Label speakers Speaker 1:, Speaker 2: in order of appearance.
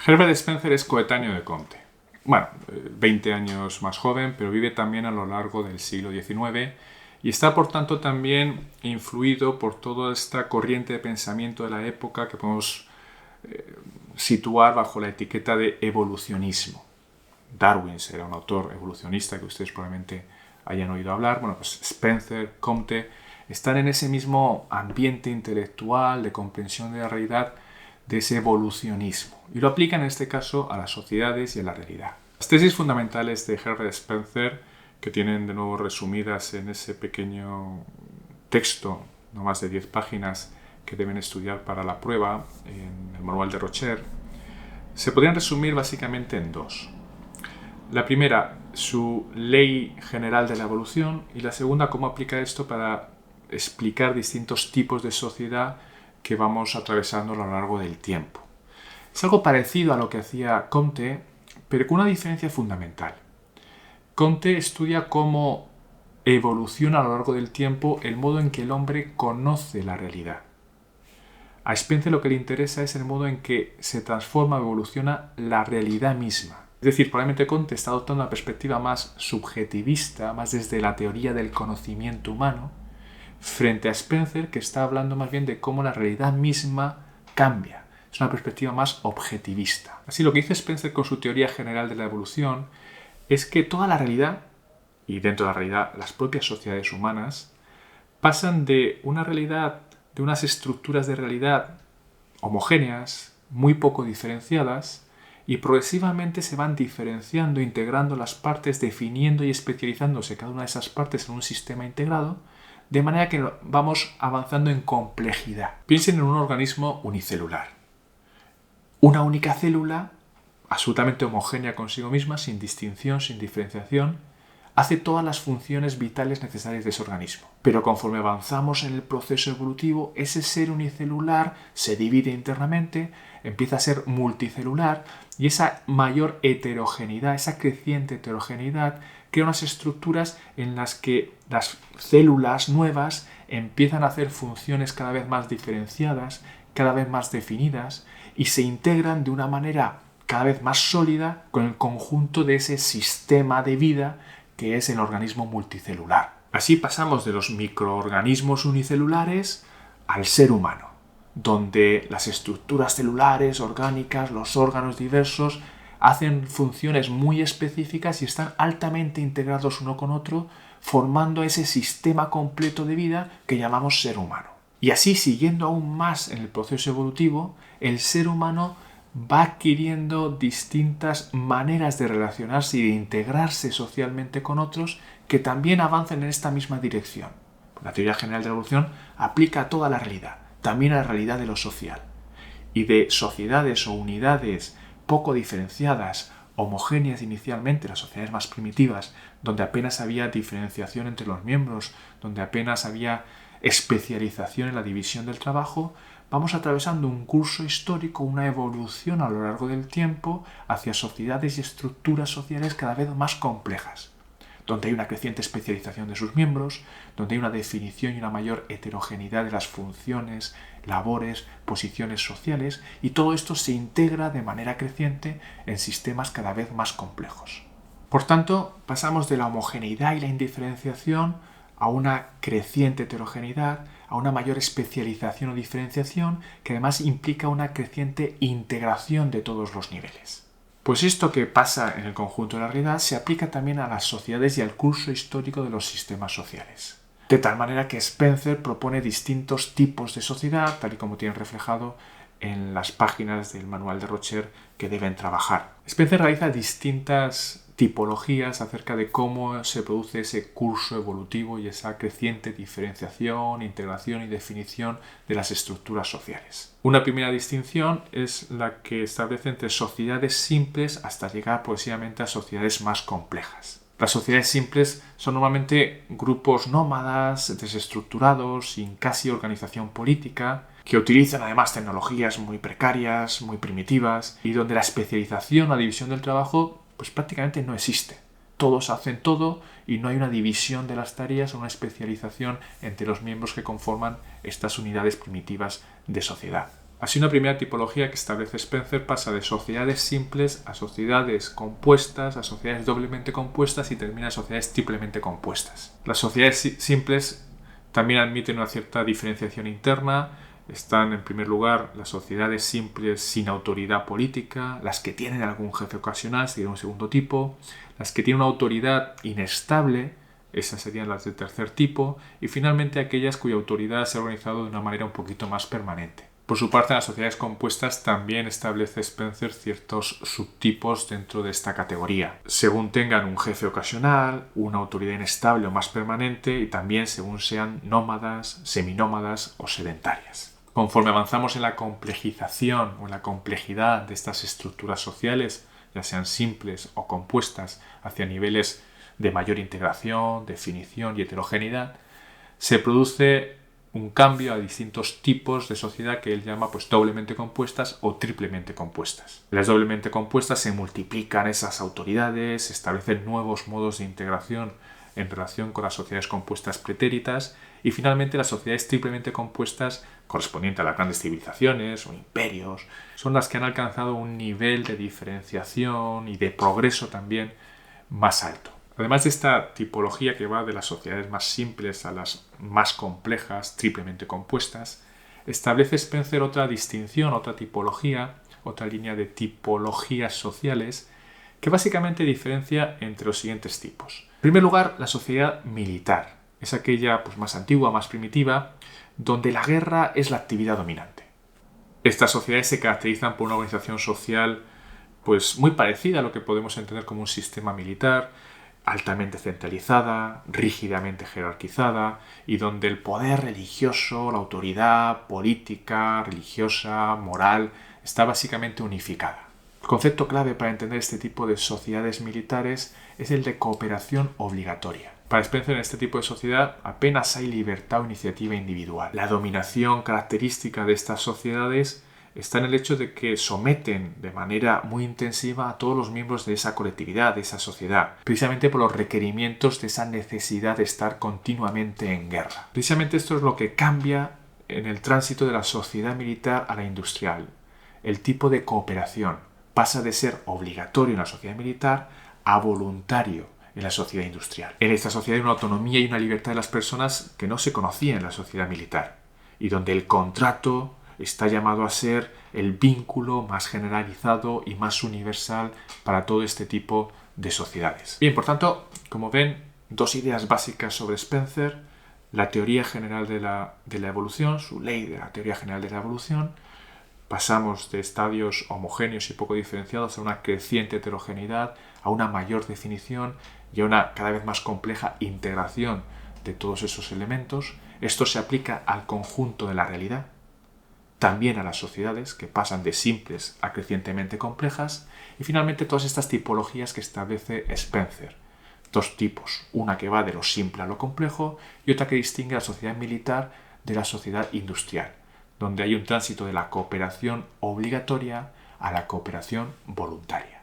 Speaker 1: Herbert Spencer es coetáneo de Comte. Bueno, 20 años más joven, pero vive también a lo largo del siglo XIX y está, por tanto, también influido por toda esta corriente de pensamiento de la época que podemos situar bajo la etiqueta de evolucionismo. Darwin será un autor evolucionista que ustedes probablemente hayan oído hablar. Bueno, pues Spencer, Comte, están en ese mismo ambiente intelectual de comprensión de la realidad, de ese evolucionismo. Y lo aplican en este caso a las sociedades y a la realidad. Las tesis fundamentales de Herbert Spencer, que tienen de nuevo resumidas en ese pequeño texto, no más de 10 páginas, que deben estudiar para la prueba en el manual de Rocher, se podrían resumir básicamente en dos. La primera, su ley general de la evolución, y la segunda, cómo aplica esto para explicar distintos tipos de sociedad que vamos atravesando a lo largo del tiempo. Es algo parecido a lo que hacía Comte, pero con una diferencia fundamental. Comte estudia cómo evoluciona a lo largo del tiempo el modo en que el hombre conoce la realidad. A Spencer lo que le interesa es el modo en que se transforma o evoluciona la realidad misma. Es decir, probablemente Comte está adoptando una perspectiva más subjetivista, más desde la teoría del conocimiento humano, frente a Spencer, que está hablando más bien de cómo la realidad misma cambia. Es una perspectiva más objetivista. Así, lo que dice Spencer con su teoría general de la evolución es que toda la realidad, y dentro de la realidad las propias sociedades humanas, pasan de una realidad, de unas estructuras de realidad homogéneas, muy poco diferenciadas, y progresivamente se van diferenciando, integrando las partes, definiendo y especializándose cada una de esas partes en un sistema integrado, de manera que vamos avanzando en complejidad. Piensen en un organismo unicelular. Una única célula, absolutamente homogénea consigo misma, sin distinción, sin diferenciación, hace todas las funciones vitales necesarias de ese organismo. Pero conforme avanzamos en el proceso evolutivo, ese ser unicelular se divide internamente, empieza a ser multicelular, y esa mayor heterogeneidad, esa creciente heterogeneidad, crea unas estructuras en las que las células nuevas empiezan a hacer funciones cada vez más diferenciadas, cada vez más definidas, y se integran de una manera cada vez más sólida con el conjunto de ese sistema de vida que es el organismo multicelular. Así pasamos de los microorganismos unicelulares al ser humano, donde las estructuras celulares, orgánicas, los órganos diversos hacen funciones muy específicas y están altamente integrados uno con otro, formando ese sistema completo de vida que llamamos ser humano. Y así, siguiendo aún más en el proceso evolutivo, el ser humano va adquiriendo distintas maneras de relacionarse y de integrarse socialmente con otros que también avanzan en esta misma dirección. La teoría general de la evolución aplica a toda la realidad, también a la realidad de lo social. Y de sociedades o unidades poco diferenciadas, homogéneas inicialmente, las sociedades más primitivas, donde apenas había diferenciación entre los miembros, donde apenas había especialización en la división del trabajo, vamos atravesando un curso histórico, una evolución a lo largo del tiempo hacia sociedades y estructuras sociales cada vez más complejas, donde hay una creciente especialización de sus miembros, donde hay una definición y una mayor heterogeneidad de las funciones, labores, posiciones sociales, y todo esto se integra de manera creciente en sistemas cada vez más complejos. Por tanto, pasamos de la homogeneidad y la indiferenciación a una creciente heterogeneidad, a una mayor especialización o diferenciación, que además implica una creciente integración de todos los niveles. Pues esto que pasa en el conjunto de la realidad se aplica también a las sociedades y al curso histórico de los sistemas sociales. De tal manera que Spencer propone distintos tipos de sociedad, tal y como tienen reflejado en las páginas del manual de Rocher que deben trabajar. Spencer realiza distintas tipologías acerca de cómo se produce ese curso evolutivo y esa creciente diferenciación, integración y definición de las estructuras sociales. Una primera distinción es la que establece entre sociedades simples hasta llegar progresivamente a sociedades más complejas. Las sociedades simples son normalmente grupos nómadas, desestructurados, sin casi organización política, que utilizan además tecnologías muy precarias, muy primitivas, y donde la especialización o la división del trabajo pues prácticamente no existe. Todos hacen todo y no hay una división de las tareas o una especialización entre los miembros que conforman estas unidades primitivas de sociedad. Así, una primera tipología que establece Spencer pasa de sociedades simples a sociedades compuestas, a sociedades doblemente compuestas y termina en sociedades triplemente compuestas. Las sociedades simples también admiten una cierta diferenciación interna. Están, en primer lugar, las sociedades simples sin autoridad política, las que tienen algún jefe ocasional, sería un segundo tipo, las que tienen una autoridad inestable, esas serían las del tercer tipo, y finalmente aquellas cuya autoridad se ha organizado de una manera un poquito más permanente. Por su parte, en las sociedades compuestas también establece Spencer ciertos subtipos dentro de esta categoría, según tengan un jefe ocasional, una autoridad inestable o más permanente, y también según sean nómadas, seminómadas o sedentarias. Conforme avanzamos en la complejización o en la complejidad de estas estructuras sociales, ya sean simples o compuestas, hacia niveles de mayor integración, definición y heterogeneidad, se produce un cambio a distintos tipos de sociedad que él llama doblemente compuestas o triplemente compuestas. En las doblemente compuestas se multiplican esas autoridades, se establecen nuevos modos de integración en relación con las sociedades compuestas pretéritas, y finalmente las sociedades triplemente compuestas, correspondientes a las grandes civilizaciones o imperios, son las que han alcanzado un nivel de diferenciación y de progreso también más alto. Además de esta tipología que va de las sociedades más simples a las más complejas, triplemente compuestas, establece Spencer otra distinción, otra tipología, otra línea de tipologías sociales que básicamente diferencia entre los siguientes tipos. En primer lugar, la sociedad militar. Es aquella más antigua, más primitiva, donde la guerra es la actividad dominante. Estas sociedades se caracterizan por una organización social muy parecida a lo que podemos entender como un sistema militar, altamente centralizada, rígidamente jerarquizada, y donde el poder religioso, la autoridad política, religiosa, moral, está básicamente unificada. El concepto clave para entender este tipo de sociedades militares es el de cooperación obligatoria. Para Spencer, en este tipo de sociedad apenas hay libertad o iniciativa individual. La dominación característica de estas sociedades está en el hecho de que someten de manera muy intensiva a todos los miembros de esa colectividad, de esa sociedad, precisamente por los requerimientos de esa necesidad de estar continuamente en guerra. Precisamente esto es lo que cambia en el tránsito de la sociedad militar a la industrial. El tipo de cooperación pasa de ser obligatorio en la sociedad militar a voluntario en la sociedad industrial. En esta sociedad hay una autonomía y una libertad de las personas que no se conocía en la sociedad militar, y donde el contrato está llamado a ser el vínculo más generalizado y más universal para todo este tipo de sociedades. Bien, por tanto, como ven, dos ideas básicas sobre Spencer: la teoría general de la evolución, su ley de la teoría general de la evolución. Pasamos de estadios homogéneos y poco diferenciados a una creciente heterogeneidad, a una mayor definición y a una cada vez más compleja integración de todos esos elementos. Esto se aplica al conjunto de la realidad, también a las sociedades, que pasan de simples a crecientemente complejas, y finalmente todas estas tipologías que establece Spencer. Dos tipos, una que va de lo simple a lo complejo y otra que distingue a la sociedad militar de la sociedad industrial, donde hay un tránsito de la cooperación obligatoria a la cooperación voluntaria.